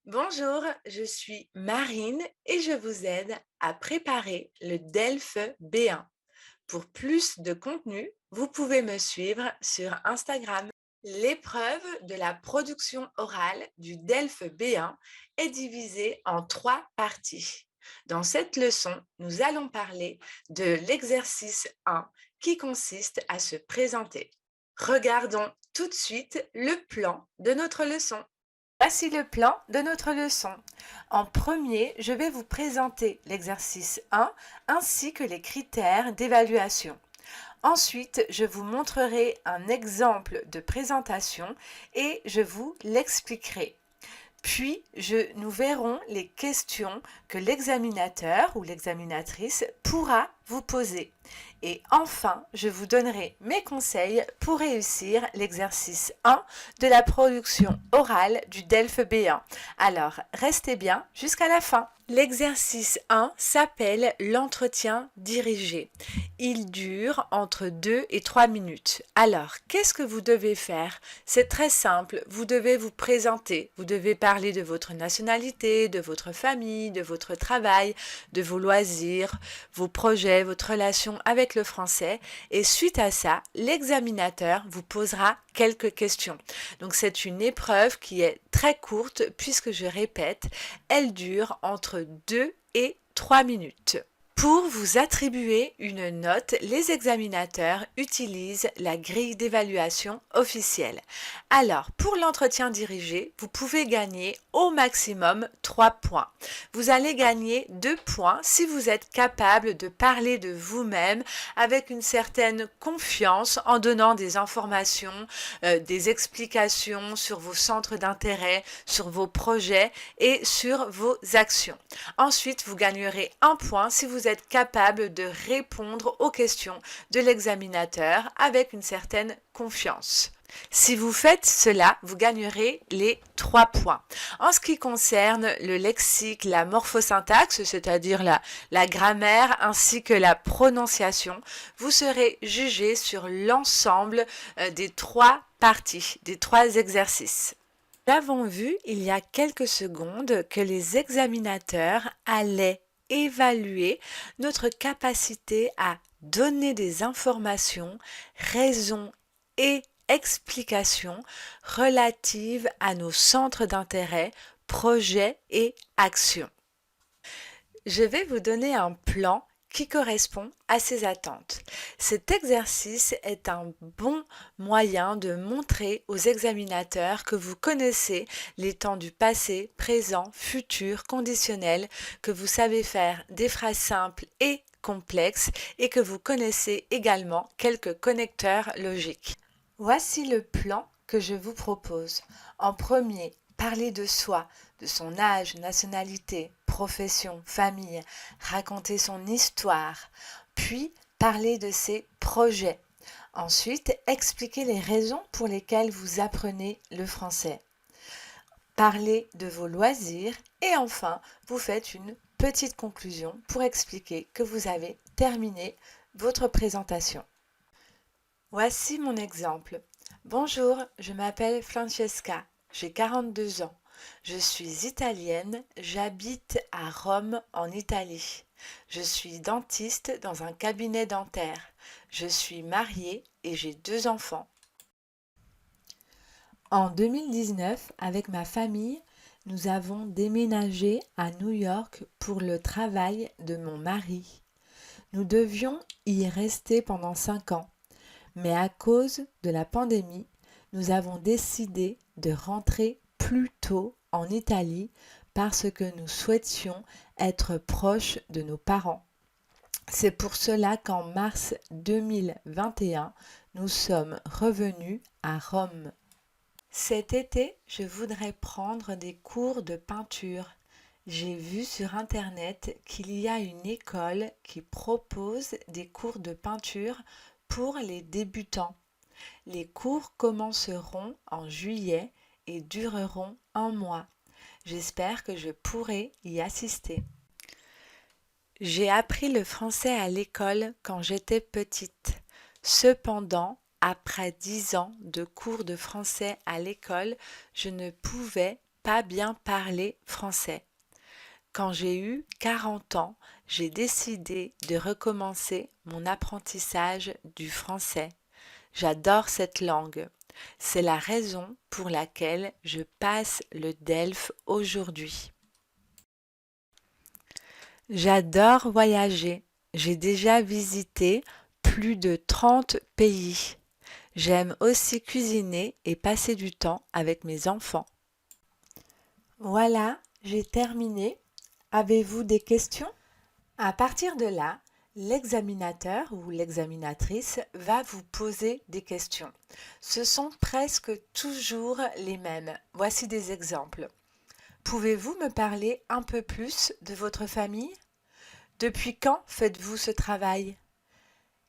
Bonjour, je suis Marine et je vous aide à préparer le DELF B1. Pour plus de contenu, vous pouvez me suivre sur Instagram. L'épreuve de la production orale du DELF B1 est divisée en trois parties. Dans cette leçon, nous allons parler de l'exercice 1 qui consiste à se présenter. Regardons tout de suite le plan de notre leçon. Voici le plan de notre leçon. En premier, je vais vous présenter l'exercice 1 ainsi que les critères d'évaluation. Ensuite, je vous montrerai un exemple de présentation et je vous l'expliquerai. Puis, nous verrons les questions que l'examinateur ou l'examinatrice pourra vous poser. Et enfin, je vous donnerai mes conseils pour réussir l'exercice 1 de la production orale du DELF B1. Alors, restez bien jusqu'à la fin. L'exercice 1 s'appelle l'entretien dirigé. Il dure entre 2 et 3 minutes. Alors, qu'est-ce que vous devez faire? C'est très simple. Vous devez vous présenter. Vous devez parler de votre nationalité, de votre famille, de votre travail, de vos loisirs, vos projets, votre relation avec le français. Et suite à ça, l'examinateur vous posera quelques questions. Donc, c'est une épreuve qui est très courte puisque je répète, elle dure entre 2 et 3 minutes. Pour vous attribuer une note, les examinateurs utilisent la grille d'évaluation officielle. Alors, pour l'entretien dirigé, vous pouvez gagner au maximum 3 points. Vous allez gagner 2 points si vous êtes capable de parler de vous-même avec une certaine confiance en donnant des informations, des explications sur vos centres d'intérêt, sur vos projets et sur vos actions. Ensuite, vous gagnerez 1 point si vous êtes capable de répondre aux questions de l'examinateur avec une certaine confiance. Si vous faites cela, vous gagnerez les 3 points. En ce qui concerne le lexique, la morphosyntaxe, c'est-à-dire la grammaire ainsi que la prononciation, vous serez jugé sur l'ensemble des 3 parties, des 3 exercices. Nous avons vu il y a quelques secondes que les examinateurs allaient évaluer notre capacité à donner des informations, raisons et explications relatives à nos centres d'intérêt, projets et actions. Je vais vous donner un plan qui correspond à ces attentes. Cet exercice est un bon moyen de montrer aux examinateurs que vous connaissez les temps du passé, présent, futur, conditionnel, que vous savez faire des phrases simples et complexes et que vous connaissez également quelques connecteurs logiques. Voici le plan que je vous propose. En premier, parler de soi, de son âge, nationalité, profession, famille, raconter son histoire, puis parler de ses projets. Ensuite, expliquer les raisons pour lesquelles vous apprenez le français. Parler de vos loisirs et enfin, vous faites une petite conclusion pour expliquer que vous avez terminé votre présentation. Voici mon exemple. Bonjour, je m'appelle Francesca, j'ai 42 ans. Je suis italienne, j'habite à Rome en Italie. Je suis dentiste dans un cabinet dentaire. Je suis mariée et j'ai 2 enfants. En 2019, avec ma famille, nous avons déménagé à New York pour le travail de mon mari. Nous devions y rester pendant 5 ans. Mais à cause de la pandémie, nous avons décidé de rentrer plus tôt en Italie parce que nous souhaitions être proches de nos parents. C'est pour cela qu'en mars 2021, nous sommes revenus à Rome. Cet été, je voudrais prendre des cours de peinture. J'ai vu sur Internet qu'il y a une école qui propose des cours de peinture pour les débutants. Les cours commenceront en juillet et dureront 1 mois. J'espère que je pourrai y assister. J'ai appris le français à l'école quand j'étais petite. Cependant, après 10 ans de cours de français à l'école, je ne pouvais pas bien parler français. Quand j'ai eu 40 ans, j'ai décidé de recommencer mon apprentissage du français. J'adore cette langue. C'est la raison pour laquelle je passe le DELF aujourd'hui. J'adore voyager. J'ai déjà visité plus de 30 pays. J'aime aussi cuisiner et passer du temps avec mes enfants. Voilà, j'ai terminé. Avez-vous des questions? À partir de là, l'examinateur ou l'examinatrice va vous poser des questions. Ce sont presque toujours les mêmes. Voici des exemples. Pouvez-vous me parler un peu plus de votre famille? Depuis quand faites-vous ce travail?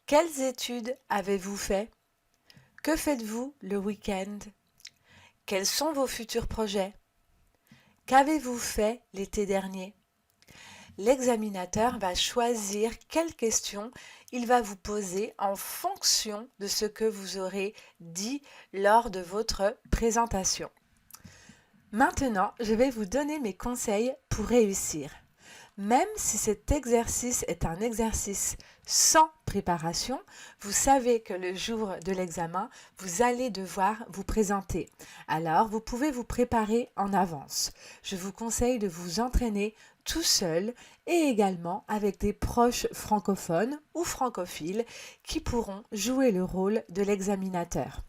Quelles études avez-vous fait? Que faites-vous le week-end? Quels sont vos futurs projets? Qu'avez-vous fait l'été dernier? L'examinateur va choisir quelles questions il va vous poser en fonction de ce que vous aurez dit lors de votre présentation. Maintenant, je vais vous donner mes conseils pour réussir. Même si cet exercice est un exercice sans préparation, vous savez que le jour de l'examen, vous allez devoir vous présenter. Alors, vous pouvez vous préparer en avance. Je vous conseille de vous entraîner tout seul et également avec des proches francophones ou francophiles qui pourront jouer le rôle de l'examinateur.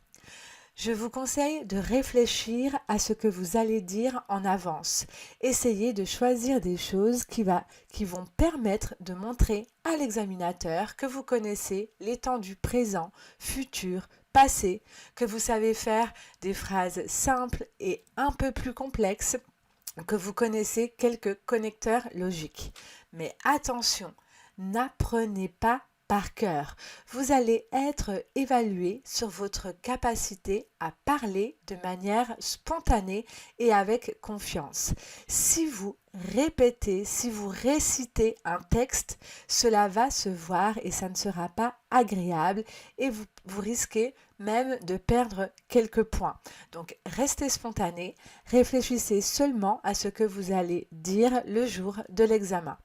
Je vous conseille de réfléchir à ce que vous allez dire en avance. Essayez de choisir des choses qui vont permettre de montrer à l'examinateur que vous connaissez les temps du présent, futur, passé, que vous savez faire des phrases simples et un peu plus complexes, que vous connaissez quelques connecteurs logiques. Mais attention, n'apprenez pas par cœur. Vous allez être évalué sur votre capacité à parler de manière spontanée et avec confiance. Si vous répétez, si vous récitez un texte, cela va se voir et ça ne sera pas agréable et vous risquez même de perdre quelques points. Donc restez spontané, réfléchissez seulement à ce que vous allez dire le jour de l'examen.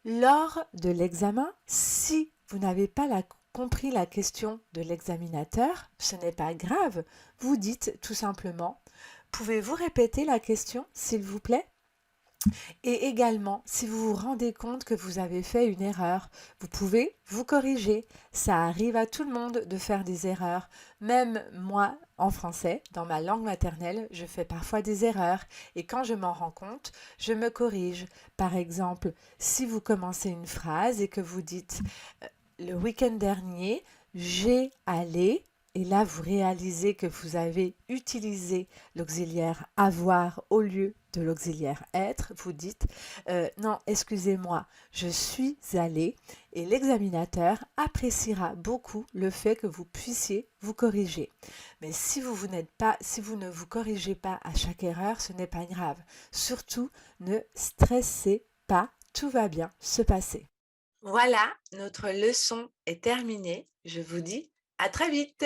Lors de l'examen, si vous n'avez pas compris la question de l'examinateur, ce n'est pas grave. Vous dites tout simplement « Pouvez-vous répéter la question, s'il vous plaît ?» Et également, si vous vous rendez compte que vous avez fait une erreur, vous pouvez vous corriger. Ça arrive à tout le monde de faire des erreurs. Même moi, en français, dans ma langue maternelle, je fais parfois des erreurs. Et quand je m'en rends compte, je me corrige. Par exemple, si vous commencez une phrase et que vous dites le week-end dernier, j'ai allé. Et là, vous réalisez que vous avez utilisé l'auxiliaire avoir au lieu de l'auxiliaire être. Vous dites non, excusez-moi, je suis allé. Et l'examinateur appréciera beaucoup le fait que vous puissiez vous corriger. Mais si vous ne vous corrigez pas à chaque erreur, ce n'est pas grave. Surtout, ne stressez pas, tout va bien se passer. Voilà, notre leçon est terminée. Je vous dis à très vite.